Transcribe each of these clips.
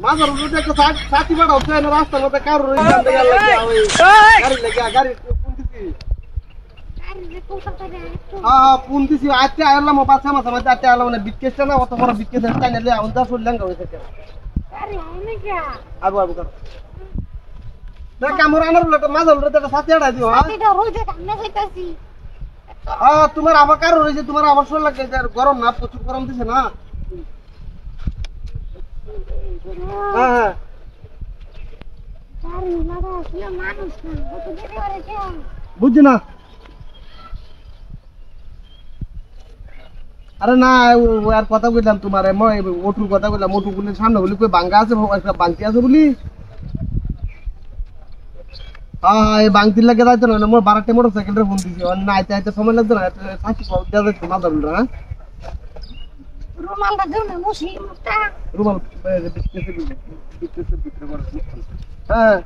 মাজার রোডে একটা সাথী বাড়া হচ্ছে না রাস্তার মধ্যে কারো রইছে গাড়ি পুন দিছি আজকে আইলাম বাচ্চা মাথা মধ্যে আজকে আইলাম না বিকেশটা না অত বড় বিকেশ টাইনে এখন তো চললাম হয়েছে আবু আবু কর না কামরা আনার মাজার রোডে একটা সাথী আড়াই দিও তোমার আবার কারো রয়েছে তোমার আবার শোল লাগে গরম না প্রচুর গরম দিছে না হ্যাঁ বুঝছি না আরে না আর কথা বললাম তোমার ওটুর কথা বললাম ওটু বলে সামনে বলি কই বাঙ্গা আছে বাংতি আছে বলি এই বাংতির লাগে যাইতো না মোর 12টা মোটরসাইকেলের ফোন দিছি না আইতে আইতে সময় লাগতো না সাথী পাও দেওয়া যাচ্ছে মাথা বলরা হ্যাঁ রুমালটা দেও না মুসলিমটা রুমাল ভিতরে বড় হ্যাঁ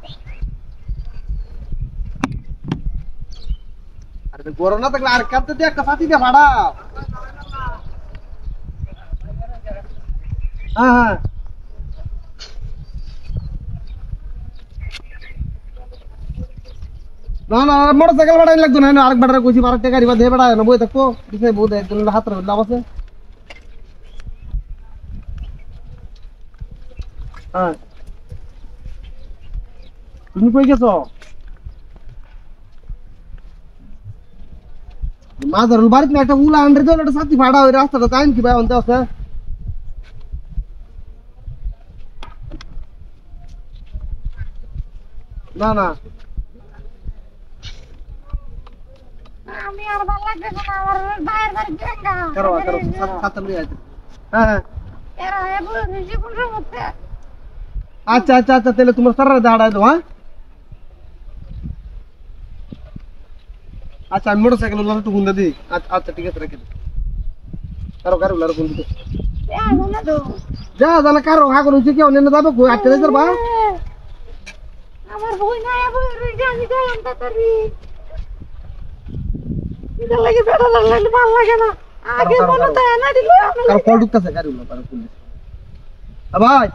আরে গরম না থাকলে আর কাটতে দিয়ে একটা সাথী দিয়ে ভাড়া হ্যাঁ হ্যাঁ না না মোটরসাইকেল ভাড়া লাগতো না আরেক ভাড়া কইছি 12 টাকা রিবা দিয়ে ভাড়া না বই থাকো দিছে বউ দেয় একজন হাত ধরে লাভ আছে হ্যাঁ তুমি কই গেছো মাদারুল বাড়িতে একটা উলা আন্ডার দাও একটা সাথী ভাড়া ওই রাস্তাটা টাইম কি ভাই অন্তে আছে না না আমি আর ভালো লাগবে না আমার বাইরের বাড়ি গেঙ্গা করো সাথে নিয়ে আইতে হ্যাঁ এরা এবো জীবনের মধ্যে আচ্ছা আচ্ছা আচ্ছা তাহলে তোমার সারা দাঁড়ায় দাও হ্যাঁ আচ্ছা আমি মোটরসাইকেল ওলা একটু গুন্দা দিই আচ্ছা ঠিক আছে রেখে কারো গাড়ি ওলা গুন্দা দিই যা জানা কারো হাগর হইছে কি অন্য যাবে কই আটকে যাইতার বা আমার বই না এবো রইজা আমি যাইম তাড়াতাড়ি এটা লাগে বেড়া লাগলে ভালো লাগে না আগে মনে তো না দিল কারো কল ঢুকতাছে গাড়ি ওলা কারো পুলিশ ভাই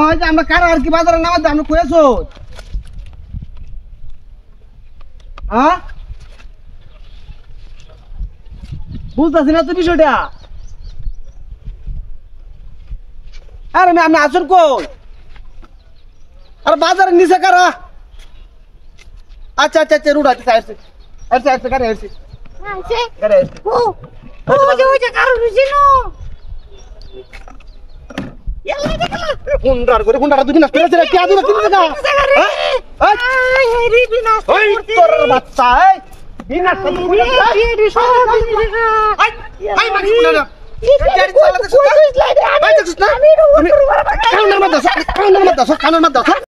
হয় যে আমরা কারো আর কি বাজারে নামা দিয়ে আমি কয়েছো হ্যাঁ বুঝতেছি না তো বিষয়টা আরে আমি আসুন কই আরে বাজারের নিচে কারা আচ্ছা আচ্ছা আচ্ছা রুড আছে আসছে আসছে গাড়ি আসছে আছে গাড়ি আসছে ও যে কারো রুজিনো হুন্ডার করে হুন্ডাটা দুদিন আসতে রে কি আদু কিনে দেখা আই হেরি বিনাশ ওই তোর বাচ্চা এই বিনাশ তো করে আই মাগি কোনা না গাড়ি চালাতে শুনা আই দেখছ না আমি কাউন্টার মত দাও কাউন্টার মত দাও